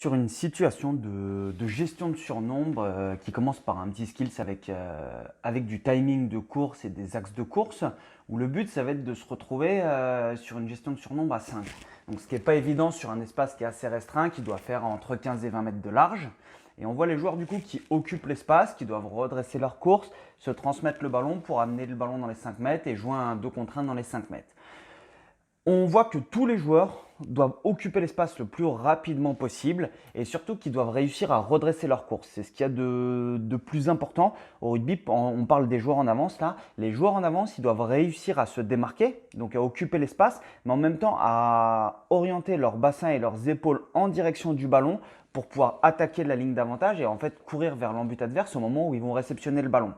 Sur une situation de gestion de surnombre qui commence par un petit skills avec du timing de course et des axes de course, où le but ça va être de se retrouver sur une gestion de surnombre à 5. Donc ce qui n'est pas évident sur un espace qui est assez restreint, qui doit faire entre 15 et 20 mètres de large. Et on voit les joueurs du coup qui occupent l'espace, qui doivent redresser leur course, se transmettre le ballon pour amener le ballon dans les 5 mètres et jouer un 2 contre 1 dans les 5 mètres. On voit que tous les joueurs doivent occuper l'espace le plus rapidement possible et surtout qu'ils doivent réussir à redresser leur course. C'est ce qu'il y a de plus important. Au rugby, on parle des joueurs en avance là. Les joueurs en avance, ils doivent réussir à se démarquer, donc à occuper l'espace, mais en même temps à orienter leur bassin et leurs épaules en direction du ballon pour pouvoir attaquer la ligne d'avantage et en fait courir vers l'embut adverse au moment où ils vont réceptionner le ballon.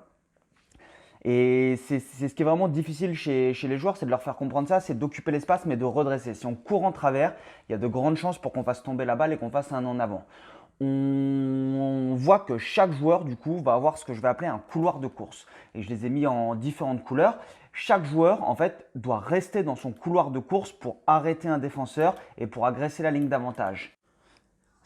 Et c'est ce qui est vraiment difficile chez les joueurs, c'est de leur faire comprendre ça, c'est d'occuper l'espace mais de redresser. Si on court en travers, il y a de grandes chances pour qu'on fasse tomber la balle et qu'on fasse un en avant. On voit que chaque joueur du coup va avoir ce que je vais appeler un couloir de course. Et je les ai mis en différentes couleurs. Chaque joueur en fait doit rester dans son couloir de course pour arrêter un défenseur et pour agresser la ligne d'avantage.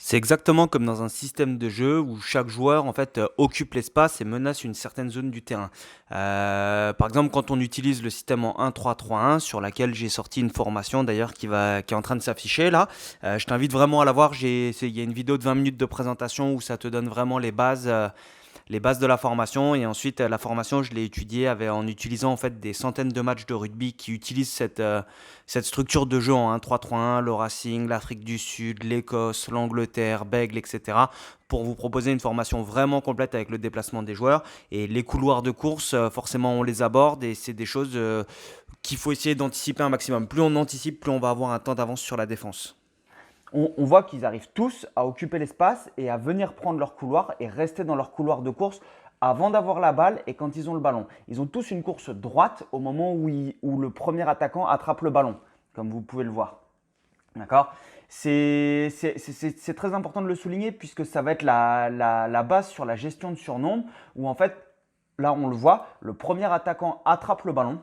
C'est exactement comme dans un système de jeu où chaque joueur en fait occupe l'espace et menace une certaine zone du terrain. Par exemple, quand on utilise le système en 1-3-3-1 sur laquelle j'ai sorti une formation d'ailleurs qui est en train de s'afficher là, je t'invite vraiment à la voir. Il y a une vidéo de 20 minutes de présentation où ça te donne vraiment les bases de la formation. Et ensuite, la formation, je l'ai étudiée en utilisant en fait des centaines de matchs de rugby qui utilisent cette structure de jeu en 1-3-3-1, le Racing, l'Afrique du Sud, l'Écosse, l'Angleterre, Bègle, etc. pour vous proposer une formation vraiment complète avec le déplacement des joueurs. Et les couloirs de course, forcément, on les aborde et c'est des choses qu'il faut essayer d'anticiper un maximum. Plus on anticipe, plus on va avoir un temps d'avance sur la défense. On voit qu'ils arrivent tous à occuper l'espace et à venir prendre leur couloir et rester dans leur couloir de course avant d'avoir la balle et quand ils ont le ballon. Ils ont tous une course droite au moment où le premier attaquant attrape le ballon, comme vous pouvez le voir. D'accord. C'est très important de le souligner puisque ça va être la base sur la gestion de surnombre où en fait, là on le voit, le premier attaquant attrape le ballon,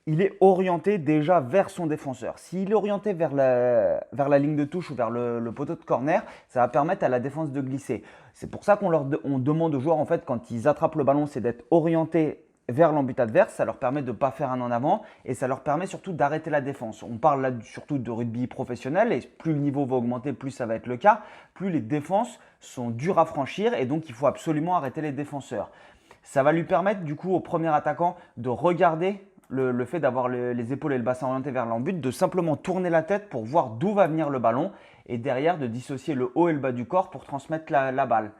il est orienté déjà vers son défenseur. S'il est orienté vers la ligne de touche ou vers le poteau de corner, ça va permettre à la défense de glisser. C'est pour ça on demande aux joueurs, en fait, quand ils attrapent le ballon, c'est d'être orienté vers l'embut adverse. Ça leur permet de ne pas faire un en avant et ça leur permet surtout d'arrêter la défense. On parle là surtout de rugby professionnel et plus le niveau va augmenter, plus ça va être le cas. Plus les défenses sont dures à franchir et donc il faut absolument arrêter les défenseurs. Ça va lui permettre du coup au premier attaquant de regarder le fait d'avoir les épaules et le bassin orientés vers l'embut, de simplement tourner la tête pour voir d'où va venir le ballon et derrière de dissocier le haut et le bas du corps pour transmettre la balle.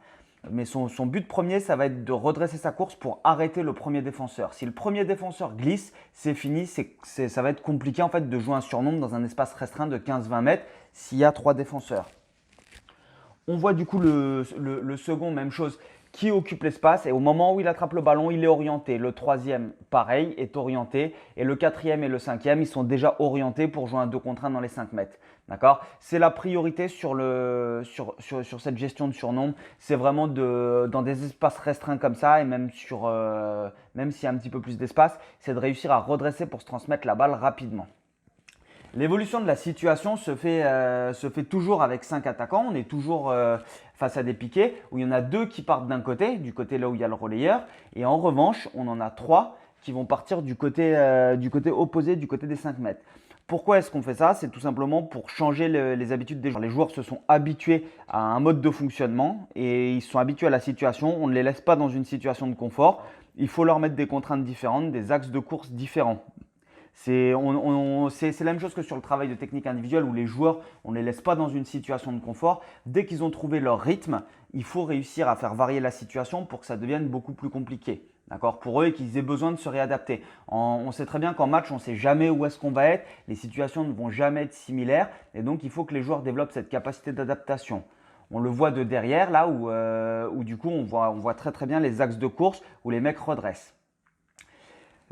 Mais son but premier, ça va être de redresser sa course pour arrêter le premier défenseur. Si le premier défenseur glisse, c'est fini, ça va être compliqué en fait de jouer un surnombre dans un espace restreint de 15-20 mètres s'il y a 3 défenseurs. On voit du coup le second, même chose, qui occupe l'espace et au moment où il attrape le ballon, il est orienté. Le troisième, pareil, est orienté et le quatrième et le cinquième, ils sont déjà orientés pour jouer un 2 contre 1 dans les 5 mètres. D'accord. C'est la priorité sur cette gestion de surnombre. C'est vraiment dans des espaces restreints comme ça et même s'il y a un petit peu plus d'espace, c'est de réussir à redresser pour se transmettre la balle rapidement. L'évolution de la situation se fait toujours avec 5 attaquants. On est toujours face à des piquets où il y en a 2 qui partent d'un côté, du côté là où il y a le relayeur. Et en revanche, on en a 3 qui vont partir du côté opposé, du côté des 5 mètres. Pourquoi est-ce qu'on fait ça? C'est tout simplement pour changer les habitudes des joueurs. Les joueurs se sont habitués à un mode de fonctionnement et ils sont habitués à la situation. On ne les laisse pas dans une situation de confort. Il faut leur mettre des contraintes différentes, des axes de course différents. C'est la même chose que sur le travail de technique individuelle où les joueurs, on ne les laisse pas dans une situation de confort. Dès qu'ils ont trouvé leur rythme, il faut réussir à faire varier la situation pour que ça devienne beaucoup plus compliqué. D'accord, pour eux et qu'ils aient besoin de se réadapter. On sait très bien qu'en match, on ne sait jamais où est-ce qu'on va être. Les situations ne vont jamais être similaires et donc il faut que les joueurs développent cette capacité d'adaptation. On le voit de derrière là où du coup on voit très très bien les axes de course où les mecs redressent.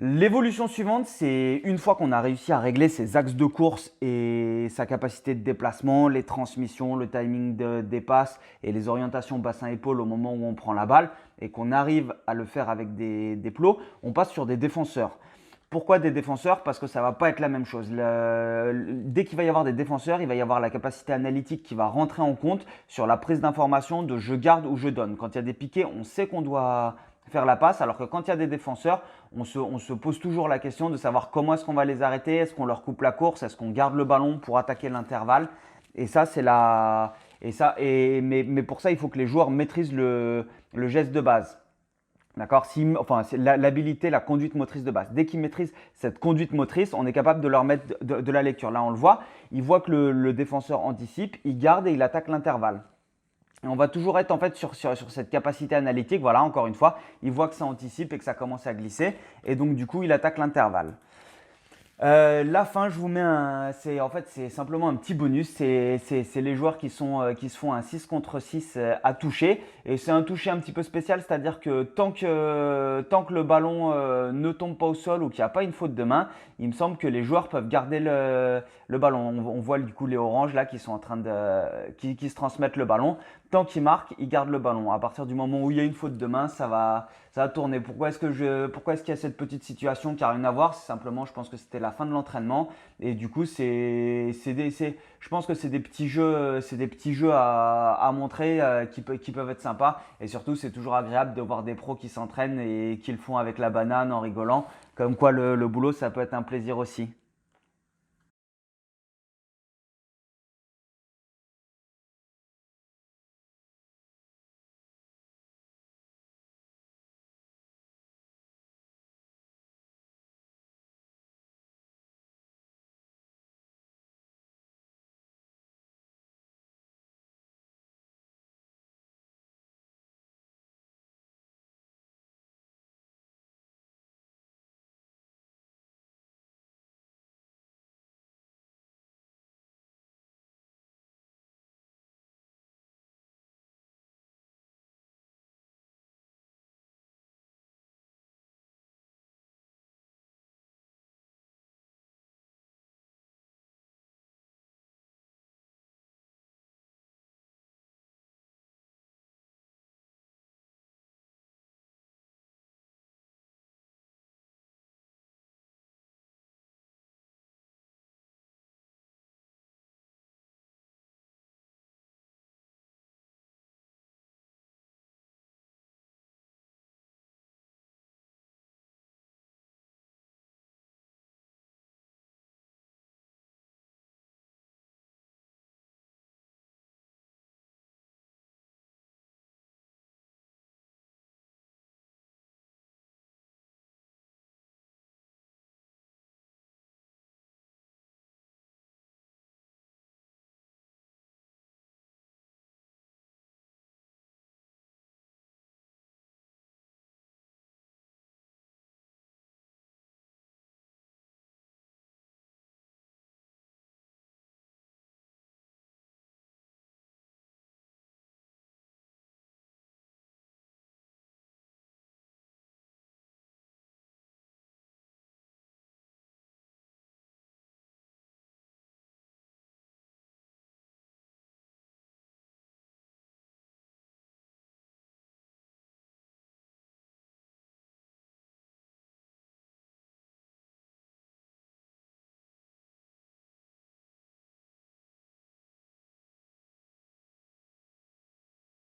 L'évolution suivante, c'est une fois qu'on a réussi à régler ses axes de course et sa capacité de déplacement, les transmissions, le timing des passes et les orientations bassin-épaule au moment où on prend la balle et qu'on arrive à le faire avec des plots, on passe sur des défenseurs. Pourquoi des défenseurs? Parce que ça va pas être la même chose. Dès qu'il va y avoir des défenseurs, il va y avoir la capacité analytique qui va rentrer en compte sur la prise d'information de je garde ou je donne. Quand il y a des piquets, on sait qu'on doit faire la passe, alors que quand il y a des défenseurs, on se pose toujours la question de savoir comment est-ce qu'on va les arrêter, est-ce qu'on leur coupe la course, est-ce qu'on garde le ballon pour attaquer l'intervalle. Et ça, c'est la… mais pour ça, il faut que les joueurs maîtrisent le geste de base. D'accord? Enfin, c'est l'habilité, la conduite motrice de base. Dès qu'ils maîtrisent cette conduite motrice, on est capable de leur mettre de la lecture. Là, on le voit. Il voit que le défenseur anticipe, il garde et il attaque l'intervalle. Et on va toujours être en fait sur cette capacité analytique. Voilà, encore une fois, il voit que ça anticipe et que ça commence à glisser. Et donc, du coup, il attaque l'intervalle. La fin, je vous mets c'est simplement un petit bonus. C'est les joueurs qui se font un 6 contre 6 à toucher. Et c'est un toucher un petit peu spécial, c'est-à-dire que tant que le ballon ne tombe pas au sol ou qu'il n'y a pas une faute de main, il me semble que les joueurs peuvent garder le ballon. On voit du coup les oranges là qui sont en train qui se transmettent le ballon. Tant qu'ils marquent, ils gardent le ballon. À partir du moment où il y a une faute de main, ça va tourner. Pourquoi est-ce qu'il y a cette petite situation qui n'a rien à voir? C'est simplement, je pense que c'était la fin de l'entraînement. Et du coup, je pense que c'est des petits jeux à montrer qui peuvent être sympas. Et surtout, c'est toujours agréable de voir des pros qui s'entraînent et qui le font avec la banane en rigolant. Comme quoi, le boulot, ça peut être un plaisir aussi.